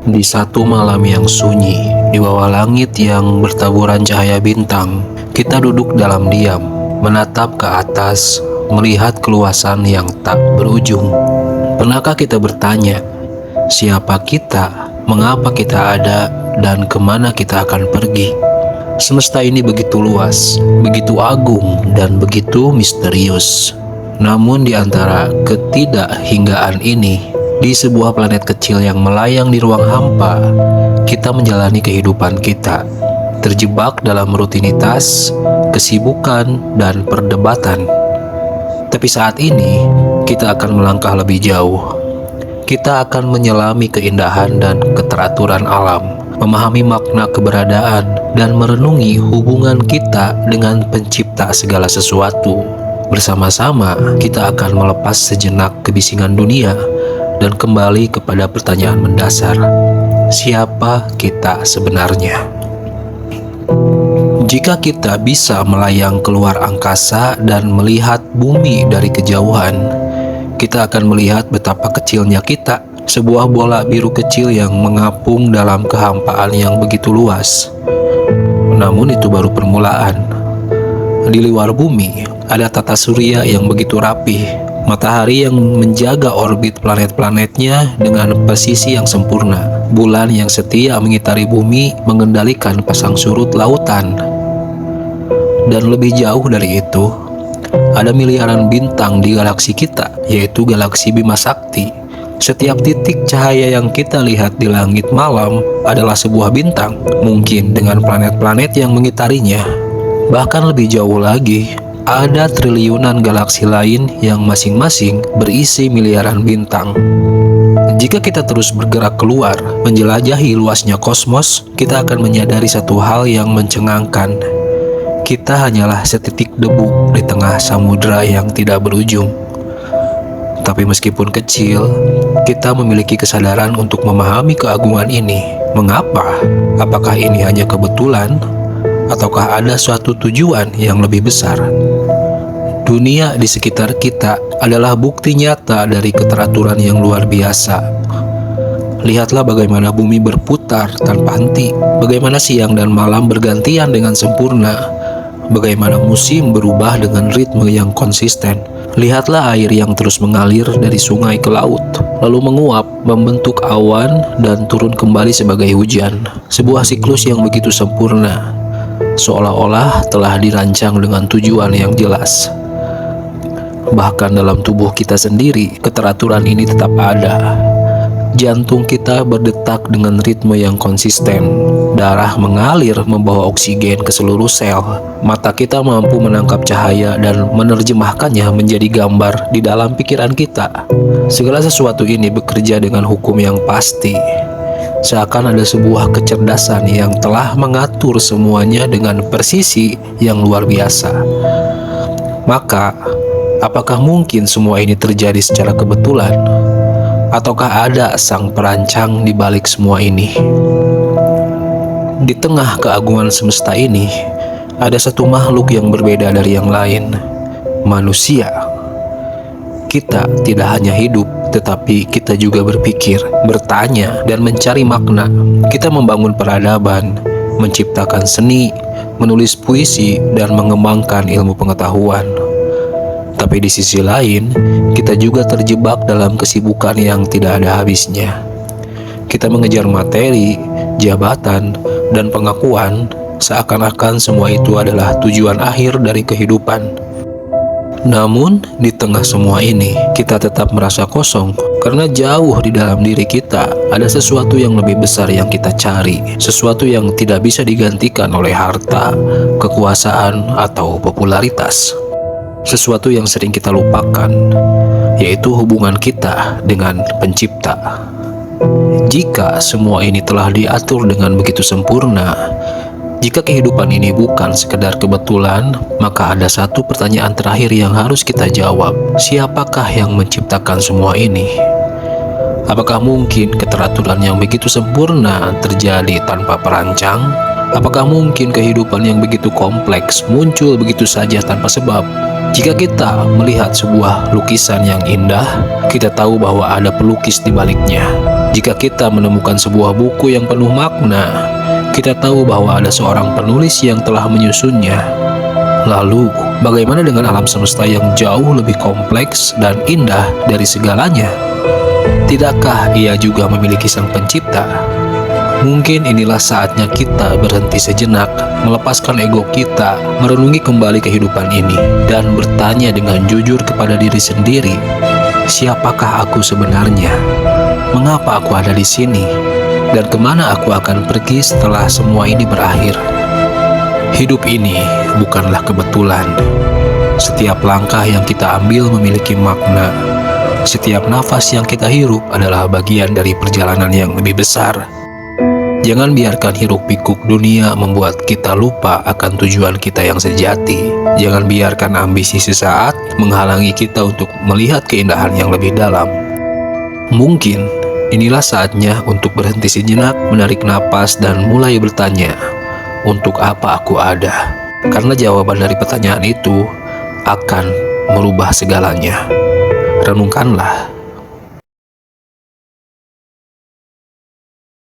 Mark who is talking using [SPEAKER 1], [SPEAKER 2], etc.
[SPEAKER 1] Di satu malam yang sunyi, di bawah langit yang bertaburan cahaya bintang, kita duduk dalam diam, menatap ke atas, melihat keluasan yang tak berujung. Pernahkah kita bertanya, siapa kita, mengapa kita ada, dan kemana kita akan pergi? Semesta ini begitu luas, begitu agung, dan begitu misterius. Namun di antara ketidakhinggaan ini, di sebuah planet kecil yang melayang di ruang hampa, kita menjalani kehidupan kita, terjebak dalam rutinitas, kesibukan, dan perdebatan. Tapi saat ini, kita akan melangkah lebih jauh. Kita akan menyelami keindahan dan keteraturan alam, memahami makna keberadaan, dan merenungi hubungan kita dengan pencipta segala sesuatu. Bersama-sama, kita akan melepas sejenak kebisingan dunia dan kembali kepada pertanyaan mendasar, siapa kita sebenarnya? Jika kita bisa melayang keluar angkasa dan melihat bumi dari kejauhan, kita akan melihat betapa kecilnya kita, sebuah bola biru kecil yang mengapung dalam kehampaan yang begitu luas. Namun itu baru permulaan. Di luar bumi, ada tata surya yang begitu rapih, matahari yang menjaga orbit planet-planetnya dengan presisi yang sempurna, bulan yang setia mengitari bumi mengendalikan pasang surut lautan. Dan lebih jauh dari itu, ada miliaran bintang di galaksi kita, yaitu galaksi Bima Sakti. Setiap titik cahaya yang kita lihat di langit malam adalah sebuah bintang, mungkin dengan planet-planet yang mengitarinya. Bahkan lebih jauh lagi, ada triliunan galaksi lain yang masing-masing berisi miliaran bintang. Jika kita terus bergerak keluar, menjelajahi luasnya kosmos, kita akan menyadari satu hal yang mencengangkan. Kita hanyalah setitik debu di tengah samudera yang tidak berujung. Tapi meskipun kecil, kita memiliki kesadaran untuk memahami keagungan ini. Mengapa? Apakah ini hanya kebetulan? Ataukah ada suatu tujuan yang lebih besar? Dunia di sekitar kita adalah bukti nyata dari keteraturan yang luar biasa. Lihatlah bagaimana bumi berputar tanpa henti, bagaimana siang dan malam bergantian dengan sempurna, bagaimana musim berubah dengan ritme yang konsisten. Lihatlah air yang terus mengalir dari sungai ke laut, lalu menguap, membentuk awan, dan turun kembali sebagai hujan. Sebuah siklus yang begitu sempurna, seolah-olah telah dirancang dengan tujuan yang jelas. Bahkan dalam tubuh kita sendiri, keteraturan ini tetap ada. Jantung kita berdetak dengan ritme yang konsisten. Darah mengalir membawa oksigen ke seluruh sel. Mata kita mampu menangkap cahaya dan menerjemahkannya menjadi gambar di dalam pikiran kita. Segala sesuatu ini bekerja dengan hukum yang pasti. Seakan ada sebuah kecerdasan yang telah mengatur semuanya dengan presisi yang luar biasa. Maka, apakah mungkin semua ini terjadi secara kebetulan? Ataukah ada sang perancang di balik semua ini? Di tengah keagungan semesta ini, ada satu makhluk yang berbeda dari yang lain, manusia. Kita tidak hanya hidup, tetapi kita juga berpikir, bertanya, dan mencari makna. Kita membangun peradaban, menciptakan seni, menulis puisi, dan mengembangkan ilmu pengetahuan. Tapi di sisi lain, kita juga terjebak dalam kesibukan yang tidak ada habisnya. Kita mengejar materi, jabatan, dan pengakuan, seakan-akan semua itu adalah tujuan akhir dari kehidupan. Namun, di tengah semua ini, kita tetap merasa kosong, karena jauh di dalam diri kita ada sesuatu yang lebih besar yang kita cari, sesuatu yang tidak bisa digantikan oleh harta, kekuasaan, atau popularitas. Sesuatu yang sering kita lupakan, yaitu hubungan kita dengan Pencipta. Jika semua ini telah diatur dengan begitu sempurna, jika kehidupan ini bukan sekedar kebetulan, maka ada satu pertanyaan terakhir yang harus kita jawab. Siapakah yang menciptakan semua ini? Apakah mungkin keteraturan yang begitu sempurna terjadi tanpa perancang? Apakah mungkin kehidupan yang begitu kompleks muncul begitu saja tanpa sebab? Jika kita melihat sebuah lukisan yang indah, kita tahu bahwa ada pelukis di baliknya. Jika kita menemukan sebuah buku yang penuh makna, kita tahu bahwa ada seorang penulis yang telah menyusunnya. Lalu, bagaimana dengan alam semesta yang jauh lebih kompleks dan indah dari segalanya? Tidakkah ia juga memiliki sang pencipta? Mungkin inilah saatnya kita berhenti sejenak, melepaskan ego kita, merenungi kembali kehidupan ini, dan bertanya dengan jujur kepada diri sendiri, siapakah aku sebenarnya? Mengapa aku ada di sini? Dan kemana aku akan pergi setelah semua ini berakhir? Hidup ini bukanlah kebetulan. Setiap langkah yang kita ambil memiliki makna. Setiap nafas yang kita hirup adalah bagian dari perjalanan yang lebih besar. Jangan biarkan hiruk-pikuk dunia membuat kita lupa akan tujuan kita yang sejati. Jangan biarkan ambisi sesaat menghalangi kita untuk melihat keindahan yang lebih dalam. Mungkin inilah saatnya untuk berhenti sejenak, menarik napas, dan mulai bertanya, untuk apa aku ada? Karena jawaban dari pertanyaan itu akan merubah segalanya. Renungkanlah.